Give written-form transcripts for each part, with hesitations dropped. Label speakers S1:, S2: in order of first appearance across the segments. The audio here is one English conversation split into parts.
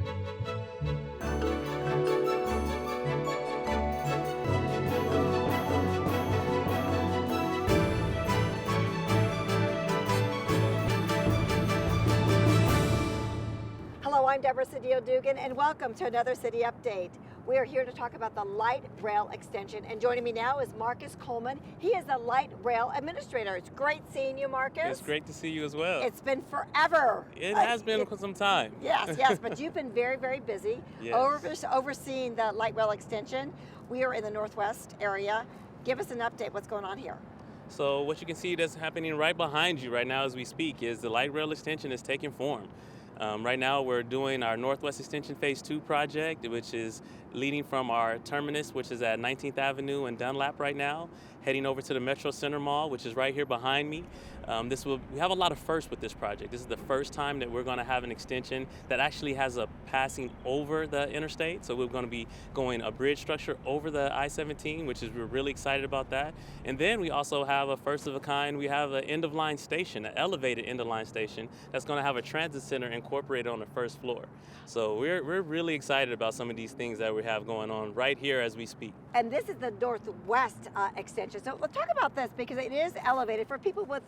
S1: Hello, I'm Deborah Cedillo-Dugan, and welcome to another City Update. We are here to talk about the light rail extension, and joining me now is Marcus Coleman. He is the light rail administrator. It's great seeing you, Marcus.
S2: It's great to see you as well.
S1: It's been forever.
S2: It has been for some time.
S1: Yes, but you've been very, very busy overseeing the light rail extension. We are in the Northwest area. Give us an update. What's going on here?
S2: So what you can see that's happening right behind you right now as we speak is the light rail extension is taking form. Right now we're doing our Northwest Extension Phase 2 project, which is leading from our terminus, which is at 19th Avenue and Dunlap right now, heading over to the Metro Center Mall, which is right here behind me. We have a lot of firsts with this project. This is the first time that we're going to have an extension that actually has a passing over the interstate. So we're going to be going a bridge structure over the I-17, we're really excited about that. And then we also have a first of a kind. We have an end-of-line station, an elevated end-of-line station that's going to have a transit center incorporated on the first floor. So we're really excited about some of these things that we have going on right here as we speak.
S1: And this is the Northwest extension. So let's talk about this because it is elevated for people with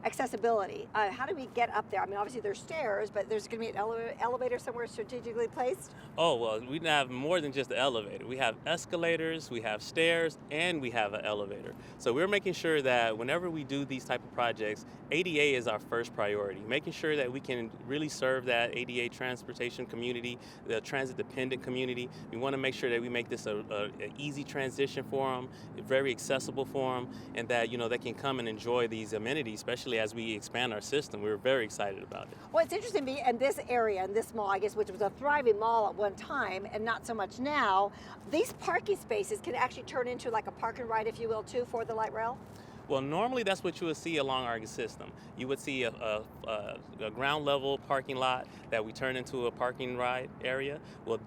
S1: accessibility. How do we get up there? I mean, obviously there's stairs, but there's going to be an elevator somewhere strategically placed?
S2: Oh, well, we have more than just the elevator. We have escalators, we have stairs, and we have an elevator. So we're making sure that whenever we do these type of projects, ADA is our first priority, making sure that we can really serve that ADA transportation community, the transit-dependent community. We want to make sure that we make this an easy transition for them, very accessible for them, and that they can come and enjoy these amenities, especially as we expand our system. We're very excited about it.
S1: Well, it's interesting to me, in this area, in this mall, I guess, which was a thriving mall at one time, and not so much now, these parking spaces can actually turn into like a park and ride, if you will, too, for the light rail?
S2: Well, normally that's what you would see along our system. You would see a ground level parking lot that we turn into a parking ride area. Well,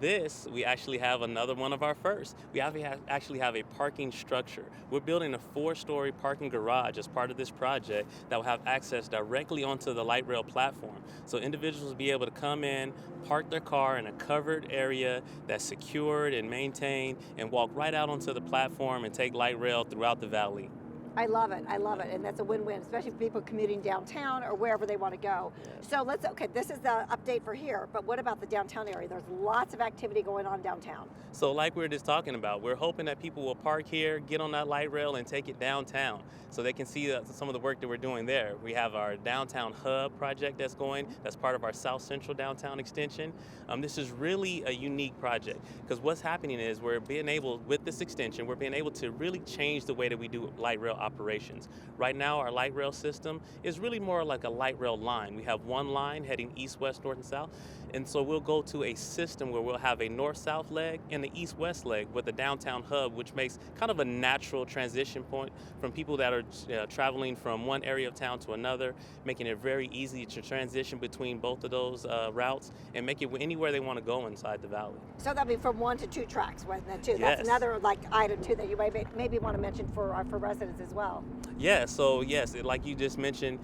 S2: we actually have another one of our firsts. We actually have a parking structure. We're building a 4-story parking garage as part of this project that will have access directly onto the light rail platform. So individuals will be able to come in, park their car in a covered area that's secured and maintained, and walk right out onto the platform and take light rail throughout the valley.
S1: I love it, and that's a win-win, especially for people commuting downtown or wherever they want to go.
S2: Yes.
S1: So this is the update for here, but what about the downtown area? There's lots of activity going on downtown.
S2: So like we were just talking about, we're hoping that people will park here, get on that light rail, and take it downtown so they can see some of the work that we're doing there. We have our downtown hub project that's part of our South Central downtown extension. This is really a unique project because what's happening is with this extension, we're being able to really change the way that we do light rail operations. Right now, our light rail system is really more like a light rail line. We have one line heading east, west, north, and south. And so we'll go to a system where we'll have a north-south leg and the east-west leg with a downtown hub, which makes kind of a natural transition point from people that are traveling from one area of town to another, making it very easy to transition between both of those routes and make it anywhere they want to go inside the valley.
S1: So that'll be from 1 to 2 tracks, wasn't that too?
S2: Yes.
S1: That's another item too that you maybe want to mention for residents as well.
S2: Yeah, so yes, like you just mentioned,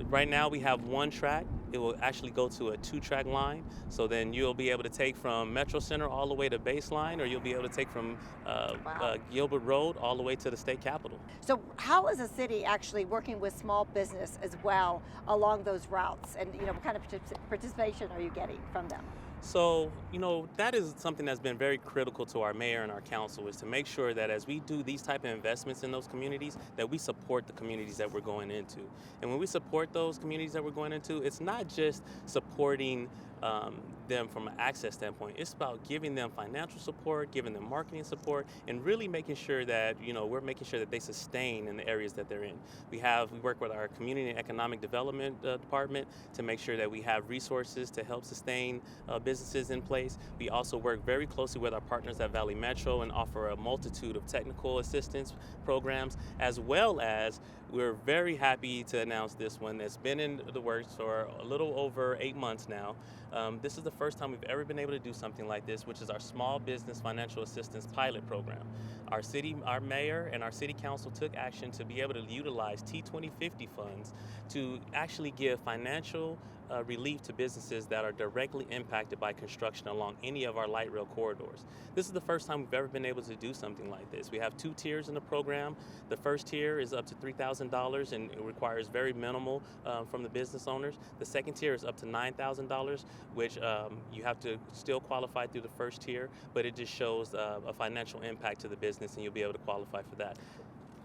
S2: right now we have 1 track. It will actually go to a 2-track line. So then you'll be able to take from Metro Center all the way to Baseline, or you'll be able to take from Gilbert Road all the way to the state capitol.
S1: So how is the city actually working with small business as well along those routes? And what kind of participation are you getting from them?
S2: So, that is something that's been very critical to our mayor and our council, is to make sure that as we do these type of investments in those communities, that we support the communities that we're going into. And when we support those communities that we're going into, it's not just supporting them from an access standpoint. It's about giving them financial support, giving them marketing support, and really making sure that, we're making sure that they sustain in the areas that they're in. We work with our Community and Economic Development Department to make sure that we have resources to help sustain businesses in place. We also work very closely with our partners at Valley Metro and offer a multitude of technical assistance programs, as well as we're very happy to announce this one that's been in the works for a little over 8 months now. This is the first time we've ever been able to do something like this, which is our Small Business Financial Assistance Pilot Program. Our mayor and our city council took action to be able to utilize T2050 funds to actually give financial relief to businesses that are directly impacted by construction along any of our light rail corridors. This is the first time we've ever been able to do something like this. We have 2 tiers in the program. The first tier is up to $3,000 and it requires very minimal from the business owners. The second tier is up to $9,000, which you have to still qualify through the first tier, but it just shows a financial impact to the business and you'll be able to qualify for that.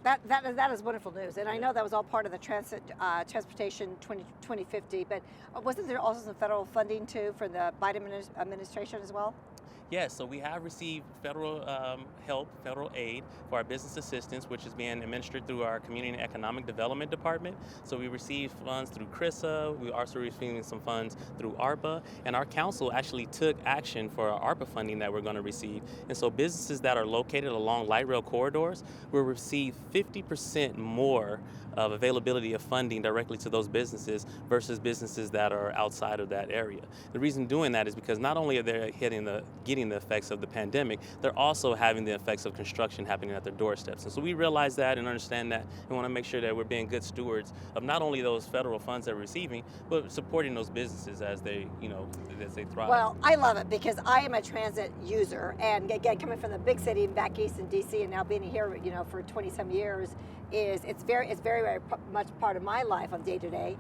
S1: That is wonderful news, and I know that was all part of the Transportation 2050, but wasn't there also some federal funding too for the Biden administration as well?
S2: Yes, so we have received federal help, federal aid for our business assistance, which is being administered through our Community and Economic Development Department. So we received funds through CRISA, we also receiving some funds through ARPA, and our council actually took action for our ARPA funding that we're going to receive. And so businesses that are located along light rail corridors will receive 50% more of availability of funding directly to those businesses versus businesses that are outside of that area. The reason doing that is because not only are they getting the effects of the pandemic, they're also having the effects of construction happening at their doorsteps. And so we realize that and understand that and want to make sure that we're being good stewards of not only those federal funds that we're receiving, but supporting those businesses as they, as they thrive.
S1: Well, I love it because I am a transit user, and again, coming from the big city back east in DC and now being here, for 20-some years, it's very much part of my life on day to day.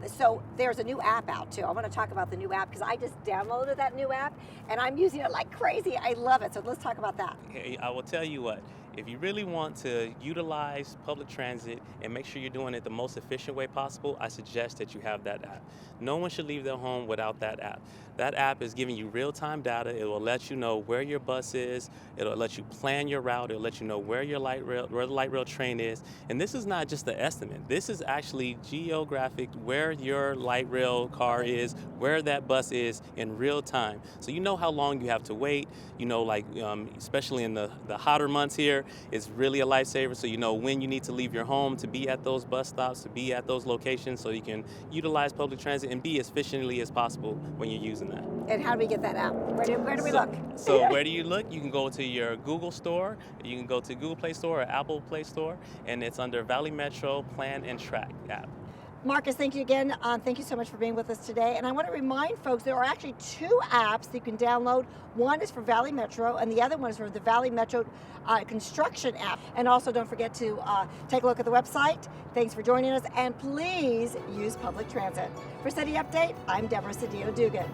S1: So there's a new app out too. I want to talk about the new app because I just downloaded that new app and I'm using it like crazy. I love it. So let's talk about that.
S2: Hey, I will tell you what. If you really want to utilize public transit and make sure you're doing it the most efficient way possible, I suggest that you have that app. No one should leave their home without that app. That app is giving you real-time data. It will let you know where your bus is. It'll let you plan your route. It'll let you know where the light rail train is. And this is not just the estimate. This is actually geographic where your light rail car is, where that bus is in real time. So you know how long you have to wait. Especially in the hotter months here, it's really a lifesaver. So you know when you need to leave your home to be at those bus stops, to be at those locations, so you can utilize public transit and be as efficiently as possible when you're using that.
S1: And how do we get that app? Where do we look?
S2: So where do you look? You can go to your Google store. You can go to Google Play Store or Apple Play Store, and it's under Valley Metro Plan and Track app.
S1: Marcus, thank you again. Thank you so much for being with us today. And I want to remind folks there are actually 2 apps that you can download. One is for Valley Metro, and the other one is for the Valley Metro construction app. And also don't forget to take a look at the website. Thanks for joining us, and please use public transit. For City Update, I'm Deborah Cedillo Dugan.